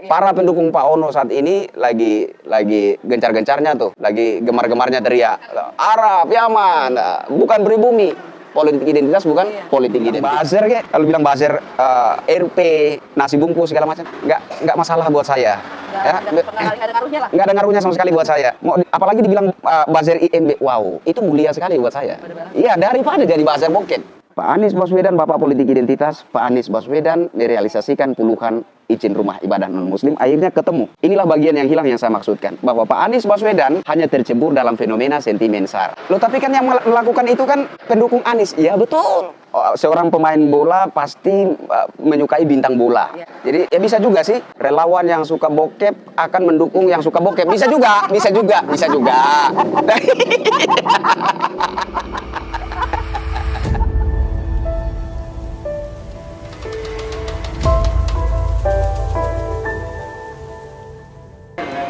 Para pendukung Pak Ono saat ini lagi gencar-gencarnya tuh, lagi gemar-gemarnya teriak, Arab, Yaman, bukan pribumi. Politik identitas bukan politik identitas. Buzzer kayak kalau bilang buzzer RP, nasi bungkus segala macam, nggak masalah buat saya. Nggak ada ngaruhnya lah. Nggak ada ngaruhnya sama sekali buat saya. Apalagi dibilang buzzer IMB, wow, itu mulia sekali buat saya. Iya, daripada jadi buzzer bokep. Pak Anies Baswedan, Bapak Politik Identitas, Pak Anies Baswedan merealisasikan puluhan izin rumah ibadah non-muslim, akhirnya ketemu. Inilah bagian yang hilang yang saya maksudkan. Bahwa Pak Anies Baswedan hanya tercebur dalam fenomena sentimen SAR. Loh, tapi kan yang melakukan itu kan pendukung Anies. Ya betul. Seorang pemain bola pasti menyukai bintang bola. Jadi ya bisa juga sih, relawan yang suka bokep akan mendukung yang suka bokep. Bisa juga.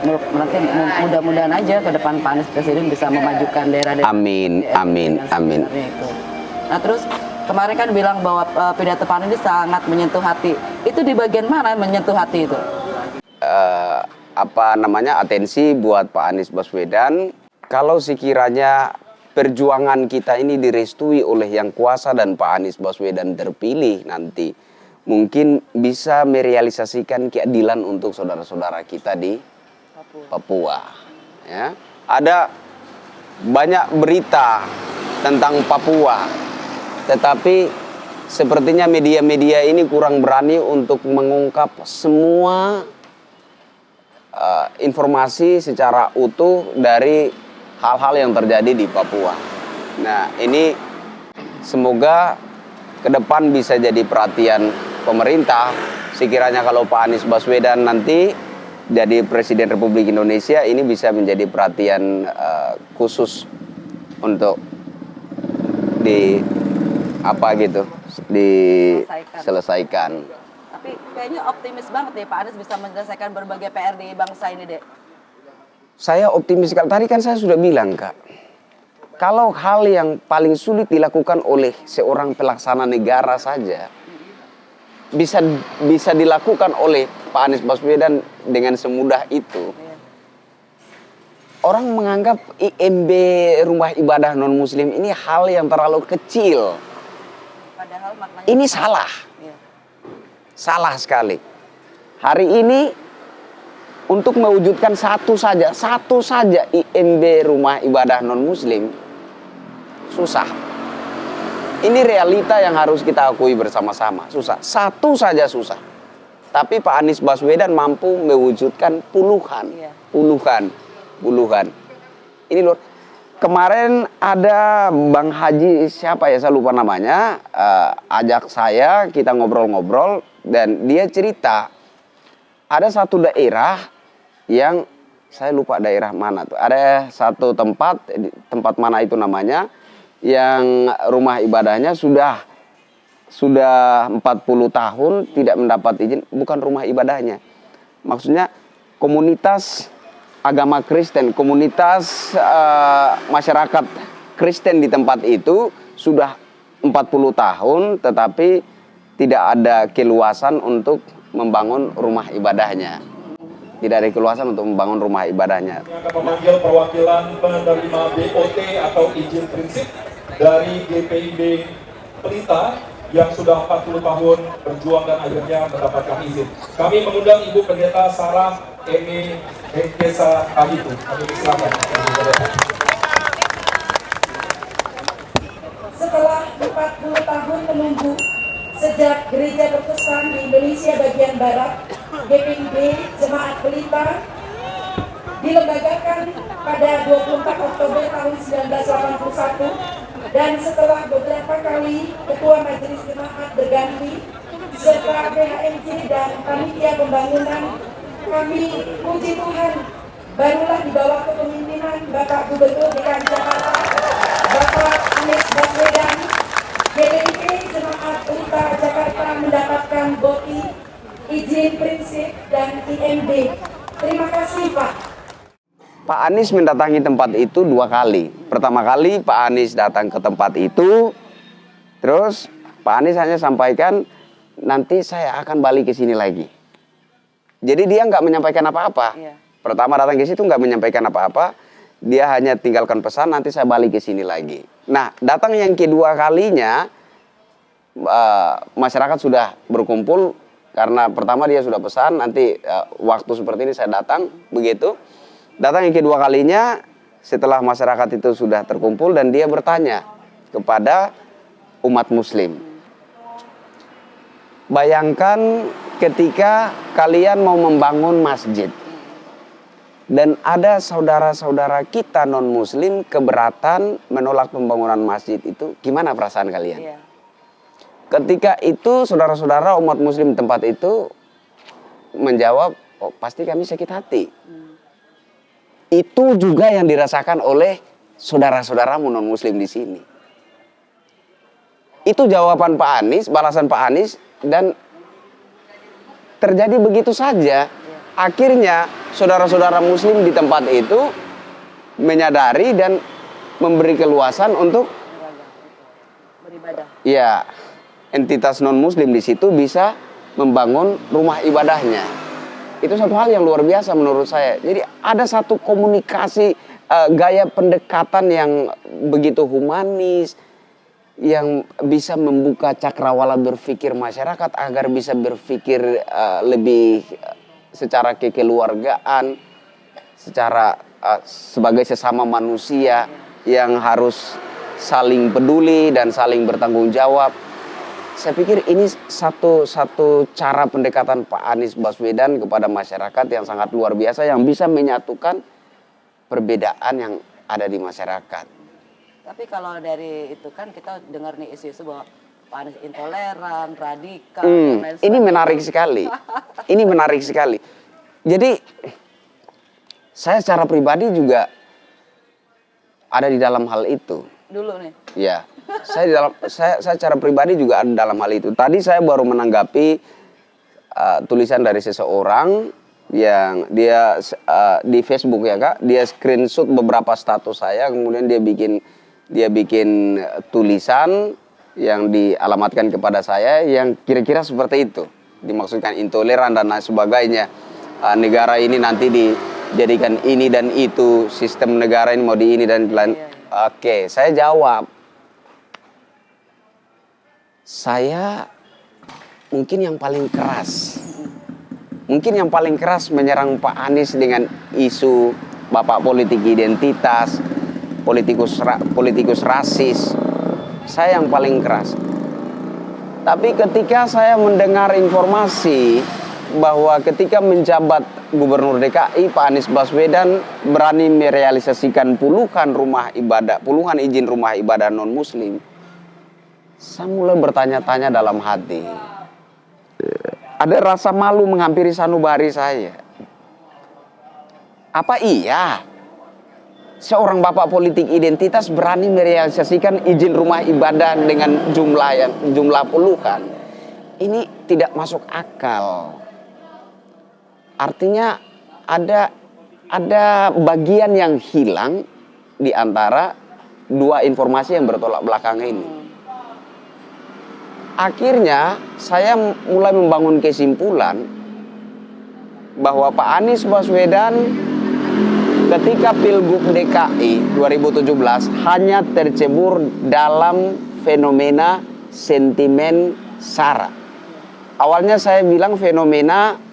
Nanti mudah-mudahan aja ke depan Pak Anies Presiden bisa memajukan daerah-daerah. Amin. Nah terus kemarin kan bilang bahwa pidato Pak Anies sangat menyentuh hati. Itu di bagian mana menyentuh hati itu? Atensi buat Pak Anies Baswedan. Kalau sekiranya perjuangan kita ini direstui oleh Yang Kuasa dan Pak Anies Baswedan terpilih nanti, mungkin bisa merealisasikan keadilan untuk saudara-saudara kita di Papua. Ya. Ada banyak berita tentang Papua, tetapi sepertinya media-media ini kurang berani untuk mengungkap semua informasi secara utuh dari hal-hal yang terjadi di Papua. Nah, ini semoga ke depan bisa jadi perhatian pemerintah. Sekiranya kalau Pak Anies Baswedan nanti jadi Presiden Republik Indonesia, ini bisa menjadi perhatian khusus untuk diselesaikan. Tapi kayaknya optimis banget deh Pak Anies bisa menyelesaikan berbagai PR di bangsa ini deh. Saya optimis sekali. Tadi kan saya sudah bilang, Kak, kalau hal yang paling sulit dilakukan oleh seorang pelaksana negara saja bisa dilakukan oleh Pak Anies Baswedan dengan semudah itu. Orang menganggap IMB rumah ibadah non muslim ini hal yang terlalu kecil. Padahal maknanya ini salah. Salah sekali. Hari ini untuk mewujudkan satu saja IMB rumah ibadah non muslim susah. Ini realita yang harus kita akui bersama-sama. Susah. Satu saja susah. Tapi Pak Anies Baswedan mampu mewujudkan puluhan. Ini loh. Kemarin ada Bang Haji siapa ya, saya lupa namanya, ajak saya, kita ngobrol-ngobrol, dan dia cerita ada satu daerah yang saya lupa daerah mana tuh. Ada satu tempat mana itu namanya, yang rumah ibadahnya sudah 40 tahun tidak mendapat izin. Bukan rumah ibadahnya, maksudnya komunitas agama Kristen, komunitas masyarakat Kristen di tempat itu sudah 40 tahun tetapi tidak ada keluasan untuk membangun rumah ibadahnya. Memanggil perwakilan penerima BOT atau izin prinsip dari GPIB Pelita yang sudah 40 tahun berjuang dan akhirnya mendapatkan izin. Kami mengundang Ibu Pendeta Sarah Emi Hekesa Kahitu. Kami silakan. Setelah 40 tahun menunggu sejak Gereja Protestan di Indonesia bagian Barat, GPIB Jemaat Pelita dilembagakan pada 24 Oktober tahun 1981, dan setelah beberapa kali Ketua Majelis Jemaat berganti serta PHMJ dan Panitia Pembangunan, kami puji Tuhan barulah di bawah kepemimpinan Bapak Gubernur DKI Jakarta, Bapak Anies Baswedan, GPIB Jemaat Pelita Jakarta mendapatkan BOTI, izin prinsip, dan IMB. Terima kasih Pak. Pak Anies mendatangi tempat itu 2 kali. Pertama kali Pak Anies datang ke tempat itu, terus Pak Anies hanya sampaikan nanti saya akan balik ke sini lagi. Jadi dia nggak menyampaikan apa-apa. Iya. Pertama datang ke situ nggak menyampaikan apa-apa, dia hanya tinggalkan pesan, nanti saya balik ke sini lagi. Nah, datang yang kedua kalinya, masyarakat sudah berkumpul, karena pertama dia sudah pesan, nanti waktu seperti ini saya datang, begitu. Datang yang kedua kalinya, setelah masyarakat itu sudah terkumpul, dan dia bertanya kepada umat muslim. Bayangkan ketika kalian mau membangun masjid, dan ada saudara-saudara kita non-muslim keberatan menolak pembangunan masjid itu, gimana perasaan kalian? Iya. Ketika itu saudara-saudara umat muslim di tempat itu menjawab, oh pasti kami sakit hati. Itu juga yang dirasakan oleh saudara-saudaramu non-muslim di sini. Itu jawaban Pak Anies, balasan Pak Anies, dan terjadi begitu saja. Akhirnya saudara-saudara muslim di tempat itu menyadari dan memberi keluasan untuk Beribadah. ya entitas non muslim di situ bisa membangun rumah ibadahnya. Itu satu hal yang luar biasa menurut saya. Jadi ada satu komunikasi, gaya pendekatan yang begitu humanis, yang bisa membuka cakrawala berpikir masyarakat agar bisa berpikir lebih secara kekeluargaan, secara sebagai sesama manusia yang harus saling peduli dan saling bertanggung jawab. Saya pikir ini satu cara pendekatan Pak Anies Baswedan kepada masyarakat yang sangat luar biasa, yang bisa menyatukan perbedaan yang ada di masyarakat. Tapi kalau dari itu kan kita dengar nih isu-isu bahwa Pak Anies intoleran, radikal, dan lain Ini sebagainya. menarik sekali. Ini menarik sekali. Jadi saya secara pribadi juga ada di dalam hal itu. Dulu nih. Ya, saya secara pribadi juga ada dalam hal itu. Tadi saya baru menanggapi tulisan dari seseorang yang dia di Facebook ya Kak, dia screenshot beberapa status saya, kemudian dia bikin tulisan yang dialamatkan kepada saya yang kira-kira seperti itu. Dimaksudkan intoleran dan lain sebagainya. Negara ini nanti dijadikan ini dan itu, sistem negara ini mau di ini dan lain. Oke, saya jawab. Saya mungkin yang paling keras. Mungkin yang paling keras menyerang Pak Anies dengan isu Bapak politik identitas, politikus rasis. Saya yang paling keras. Tapi ketika saya mendengar informasi bahwa ketika menjabat Gubernur DKI, Pak Anies Baswedan berani merealisasikan puluhan izin rumah ibadah non-muslim, saya mulai bertanya-tanya dalam hati. Ada rasa malu menghampiri sanubari saya. Apa iya seorang bapak politik identitas berani merealisasikan izin rumah ibadah dengan jumlah puluhan? Ini tidak masuk akal. Artinya ada bagian yang hilang di antara dua informasi yang bertolak belakang ini. Akhirnya saya mulai membangun kesimpulan bahwa Pak Anies Baswedan ketika Pilgub DKI 2017 hanya tercebur dalam fenomena sentimen SARA. Awalnya saya bilang fenomena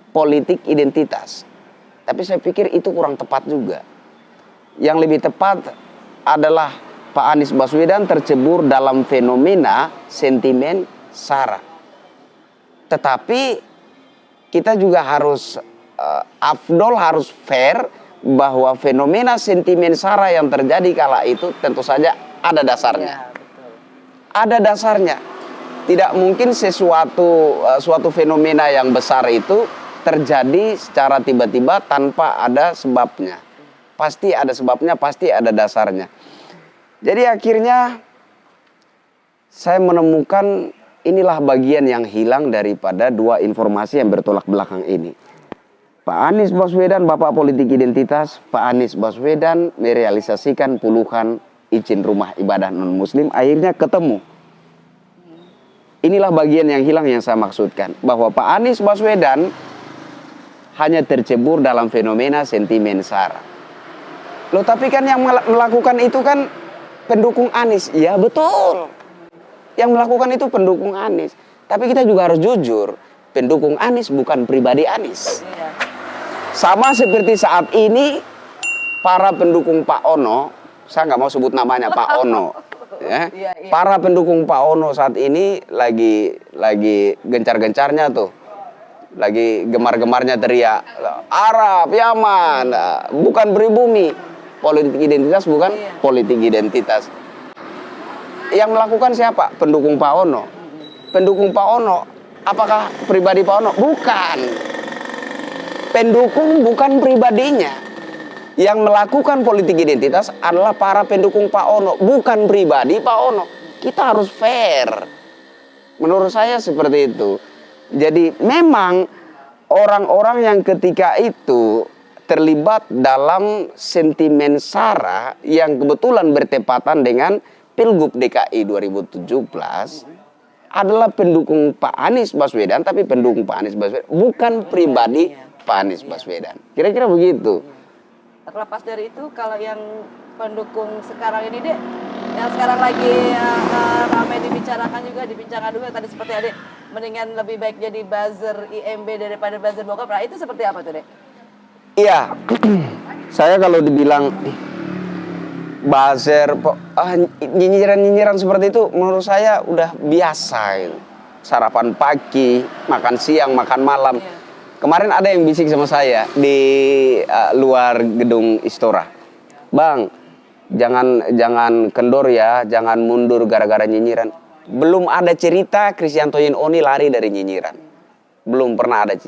politik identitas, tapi saya pikir itu kurang tepat juga. Yang lebih tepat adalah Pak Anies Baswedan tercebur dalam fenomena sentimen SARA. Tetapi kita juga harus afdol, harus fair bahwa fenomena sentimen SARA yang terjadi kala itu tentu saja ada dasarnya. Ya, betul. Ada dasarnya. Tidak mungkin suatu fenomena yang besar itu terjadi secara tiba-tiba tanpa ada sebabnya. Pasti ada sebabnya, pasti ada dasarnya. Jadi akhirnya saya menemukan inilah bagian yang hilang daripada dua informasi yang bertolak belakang ini. Pak Anies Baswedan, bapak politik identitas, Pak Anies Baswedan merealisasikan puluhan izin rumah ibadah non-muslim, akhirnya ketemu. Inilah bagian yang hilang yang saya maksudkan. Bahwa Pak Anies Baswedan hanya tercebur dalam fenomena sentimen SARA. Loh tapi kan yang melakukan itu kan pendukung Anies. Ya betul. Yang melakukan itu pendukung Anies. Tapi kita juga harus jujur, pendukung Anies bukan pribadi Anies. Iya. Sama seperti saat ini para pendukung Pak Ono, saya nggak mau sebut namanya Pak Ono, ya. Iya, iya. Para pendukung Pak Ono saat ini lagi gencar-gencarnya tuh, lagi gemar-gemarnya teriak Arab, Yaman, bukan pribumi, politik identitas bukan Iya. politik identitas. Yang melakukan siapa? Pendukung Pak Ono. Pendukung Pak Ono, apakah pribadi Pak Ono? Bukan. Pendukung bukan pribadinya. Yang melakukan politik identitas adalah para pendukung Pak Ono, bukan pribadi Pak Ono. Kita harus fair. Menurut saya seperti itu. Jadi memang orang-orang yang ketika itu terlibat dalam sentimen SARA yang kebetulan bertepatan dengan Pilgub DKI 2017 adalah pendukung Pak Anies Baswedan, tapi pendukung Pak Anies Baswedan bukan pribadi Pak Anies Baswedan. Kira-kira begitu. Terlepas dari itu, kalau yang pendukung sekarang ini Dek, yang sekarang lagi ramai dibicarakan juga, dibincangkan juga tadi seperti Adek, mendingan lebih baik jadi buzzer IMB daripada buzzer bokap. Nah itu seperti apa tuh Dek? Iya, saya kalau dibilang buzzer, nyinyiran-nyinyiran seperti itu menurut saya udah biasa gitu. Sarapan pagi, makan siang, makan malam. Iya. Kemarin ada yang bisik sama saya di luar gedung Istora. Bang, jangan kendor ya, jangan mundur gara-gara nyinyiran. Belum ada cerita Kristianto Yunoni lari dari nyinyiran. Belum pernah ada.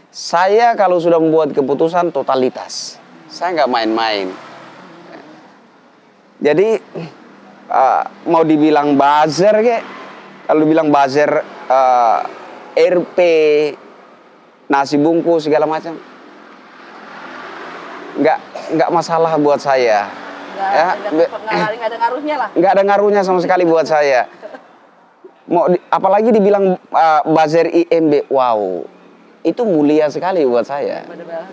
Saya kalau sudah membuat keputusan totalitas. Saya nggak main-main. Jadi mau dibilang buzzer kayak, kalau dibilang buzzer RP, nasi bungkus segala macam, nggak masalah buat saya. Nggak ada ngaruhnya lah. Nggak ada ngaruhnya sama sekali buat saya. Apalagi dibilang buzzer IMB, wow, itu mulia sekali buat saya.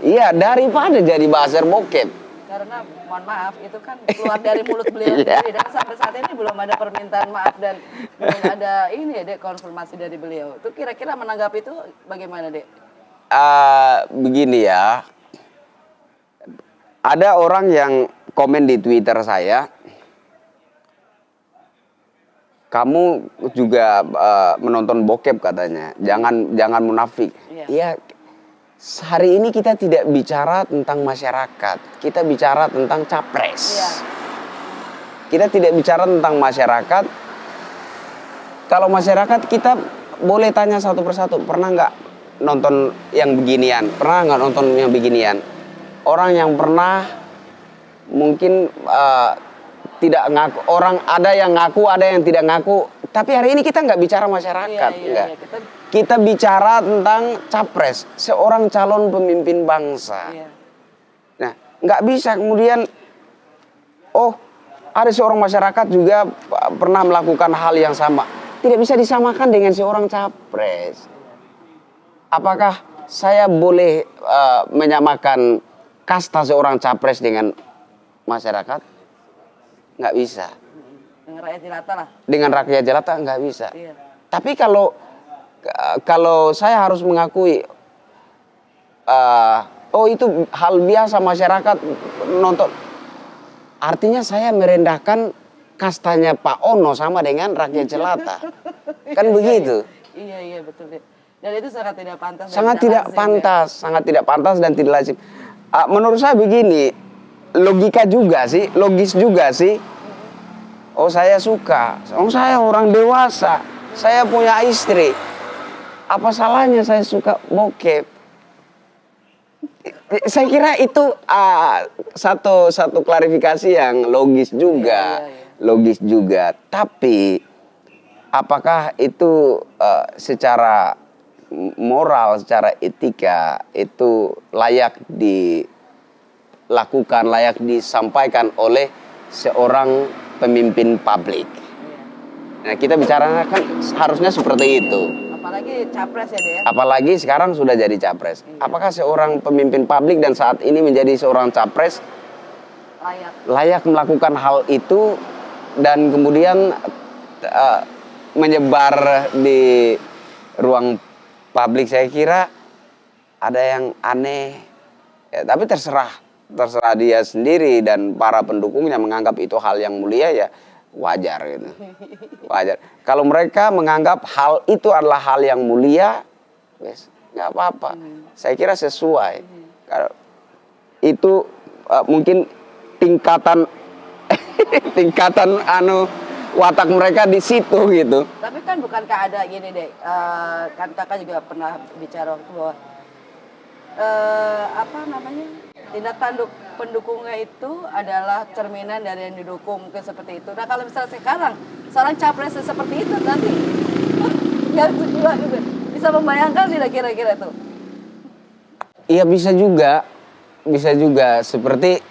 Iya, daripada jadi buzzer bokep. Karena mohon maaf itu kan keluar dari mulut beliau sendiri, dan sampai saat ini belum ada permintaan maaf dan belum ada ini ya Dek, konfirmasi dari beliau. Itu kira-kira menanggapi itu bagaimana Dek? Begini ya, ada orang yang komen di Twitter saya, kamu juga menonton bokep katanya, jangan munafik. Iya. Hari ini kita tidak bicara tentang masyarakat, kita bicara tentang capres. Iya. Kita tidak bicara tentang masyarakat. Kalau masyarakat kita boleh tanya satu persatu, pernah nggak nonton yang beginian? Pernah nggak nonton yang beginian? Orang yang pernah mungkin tidak ngaku, orang ada yang ngaku, ada yang tidak ngaku. Tapi hari ini kita nggak bicara masyarakat, Iya, kita bicara tentang capres, seorang calon pemimpin bangsa. Iya. Nah, nggak bisa kemudian, oh ada seorang masyarakat juga pernah melakukan hal yang sama. Tidak bisa disamakan dengan seorang capres. Apakah saya boleh menyamakan kasta seorang capres dengan masyarakat? Nggak bisa. Dengan rakyat jelata lah. Dengan rakyat jelata nggak bisa. Iya. Tapi kalau saya harus mengakui, oh itu hal biasa masyarakat nonton. Artinya saya merendahkan kastanya Pak Ono sama dengan rakyat jelata. Kan begitu. Iya betul. Dan itu sangat tidak pantas. Sangat tidak pantas, sangat tidak pantas dan tidak lazim. Menurut saya begini, logika juga sih, logis juga sih. Oh saya suka, oh saya orang dewasa, saya punya istri. Apa salahnya saya suka bokep? Saya kira itu satu klarifikasi yang logis juga, logis juga. Tapi apakah itu secara moral, secara etika itu layak dilakukan, layak disampaikan oleh seorang pemimpin publik? Nah kita bicara kan harusnya seperti itu. apalagi capres ya deh ya. Apalagi sekarang sudah jadi capres. Apakah seorang pemimpin publik dan saat ini menjadi seorang capres layak melakukan hal itu dan kemudian menyebar di ruang publik? Saya kira ada yang aneh. Ya, tapi terserah dia sendiri dan para pendukungnya menganggap itu hal yang mulia, ya wajar gitu. Wajar. Kalau mereka menganggap hal itu adalah hal yang mulia, wes nggak apa-apa. Saya kira sesuai. Kalau itu mungkin tingkatan watak mereka di situ gitu. Tapi kan bukankah ada gini deh, kan kakak juga pernah bicara waktu bahwa tindak tanduk pendukungnya itu adalah cerminan dari yang didukung, mungkin seperti itu. Nah kalau misalnya sekarang seorang capres seperti itu nanti yang juga gitu, bisa membayangkan tidak kira-kira tuh? Iya bisa juga seperti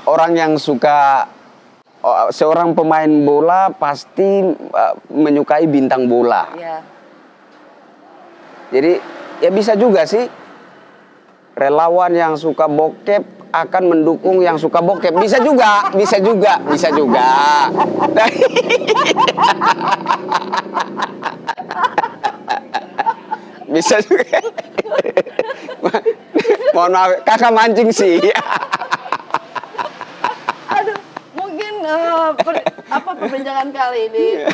orang yang suka seorang pemain bola pasti menyukai bintang bola. Ya. Jadi ya bisa juga sih relawan yang suka bokep akan mendukung yang suka bokep. Bisa juga. Bisa juga. Mohon maaf, kakak mancing sih. Aduh, mungkin perbincangan kali ini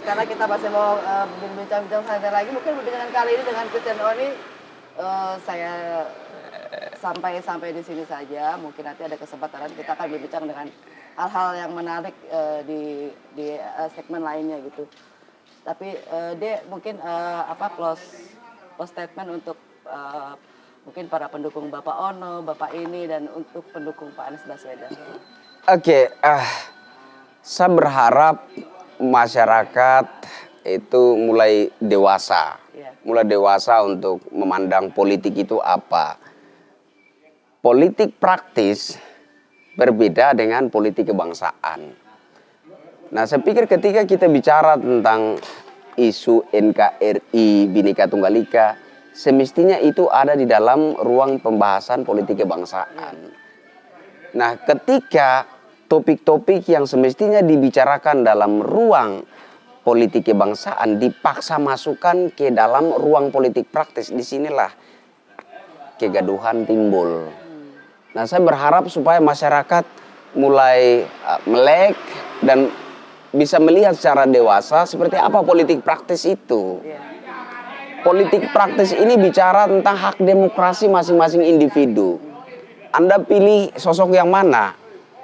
karena kita masih mau berbincang-bincang santai lagi, mungkin perbincangan kali ini dengan Christian Oni saya sampai di sini saja. Mungkin nanti ada kesempatan kita akan berbincang dengan hal-hal yang menarik di segmen lainnya gitu. Tapi dia mungkin close statement untuk mungkin para pendukung Bapak Ono, Bapak ini, dan untuk pendukung Pak Anies Baswedan. Oke, saya berharap masyarakat itu mulai dewasa. Yeah. Mulai dewasa untuk memandang politik itu apa. Politik praktis berbeda dengan politik kebangsaan. Nah, saya pikir ketika kita bicara tentang isu NKRI Bhinneka Tunggal Ika, semestinya itu ada di dalam ruang pembahasan politik kebangsaan. Nah, ketika topik-topik yang semestinya dibicarakan dalam ruang politik kebangsaan dipaksa masukkan ke dalam ruang politik praktis, disinilah kegaduhan timbul. Nah, saya berharap supaya masyarakat mulai melek dan bisa melihat secara dewasa seperti apa politik praktis itu. Politik praktis ini bicara tentang hak demokrasi masing-masing individu. Anda pilih sosok yang mana?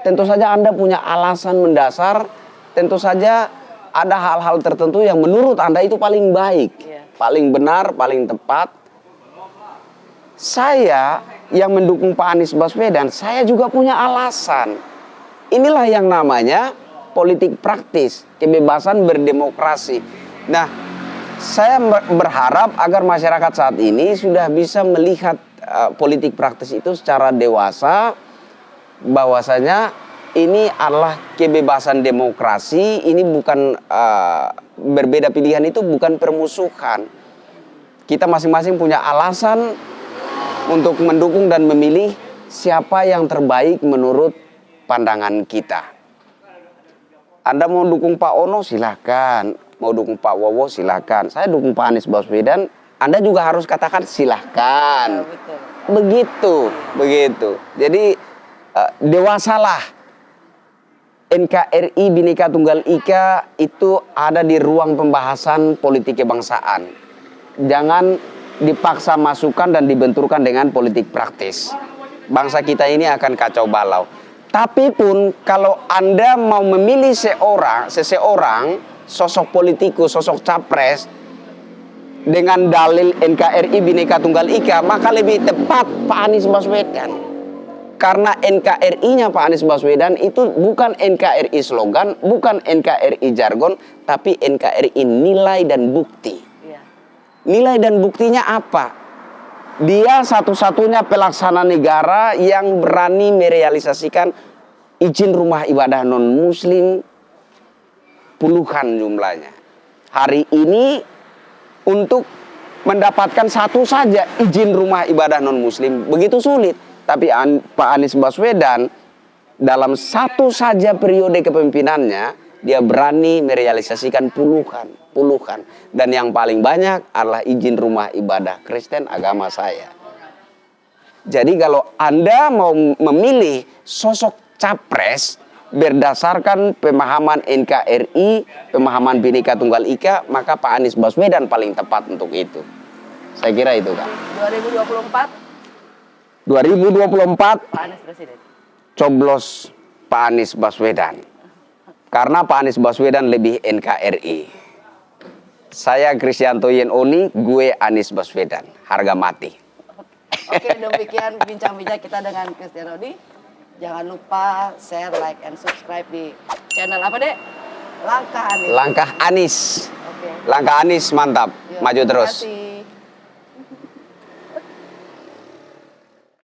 Tentu saja Anda punya alasan mendasar. Tentu saja ada hal-hal tertentu yang menurut Anda itu paling baik, paling benar, paling tepat. Saya yang mendukung Pak Anies Baswedan, saya juga punya alasan. Inilah yang namanya politik praktis, kebebasan berdemokrasi. Nah, saya berharap agar masyarakat saat ini sudah bisa melihat politik praktis itu secara dewasa, bahwasanya ini adalah kebebasan demokrasi, ini bukan berbeda pilihan itu bukan permusuhan. Kita masing-masing punya alasan untuk mendukung dan memilih siapa yang terbaik menurut pandangan kita. Anda mau dukung Pak Ono silahkan, mau dukung Pak Wowo silahkan. Saya dukung Pak Anies Baswedan, Anda juga harus katakan silahkan. Begitu. Jadi dewasalah. NKRI Bhinneka Tunggal Ika itu ada di ruang pembahasan politik kebangsaan. Jangan dipaksa masukkan dan dibenturkan dengan politik praktis. Bangsa kita ini akan kacau balau. Tapi pun kalau Anda mau memilih seseorang sosok politikus, sosok capres dengan dalil NKRI Bhinneka Tunggal Ika, maka lebih tepat Pak Anies Baswedan. Karena NKRI-nya Pak Anies Baswedan itu bukan NKRI slogan, bukan NKRI jargon, tapi NKRI nilai dan bukti. Nilai dan buktinya apa? Dia satu-satunya pelaksana negara yang berani merealisasikan izin rumah ibadah non-muslim puluhan jumlahnya. Hari ini untuk mendapatkan satu saja izin rumah ibadah non-muslim begitu sulit. Tapi Pak Anies Baswedan dalam satu saja periode kepemimpinannya, dia berani merealisasikan puluhan. Dan yang paling banyak adalah izin rumah ibadah Kristen agama saya. Jadi kalau Anda mau memilih sosok capres berdasarkan pemahaman NKRI, pemahaman Bhinneka Tunggal Ika, maka Pak Anies Baswedan paling tepat untuk itu. Saya kira itu, Kak. 2024 Pak Anies Presiden. coblos Pak Anies Baswedan. Karena Pak Anies Baswedan lebih NKRI. Saya Kristianto Yenoni, gue Anies Baswedan. Harga mati. Oke, demikian bincang-bincang kita dengan Christian Rodi. Jangan lupa share, like, and subscribe di channel apa, Dek? Langkah Anies. Langkah Anies. Oke. Langkah Anies mantap. Yuk, Maju terima terus. kasih.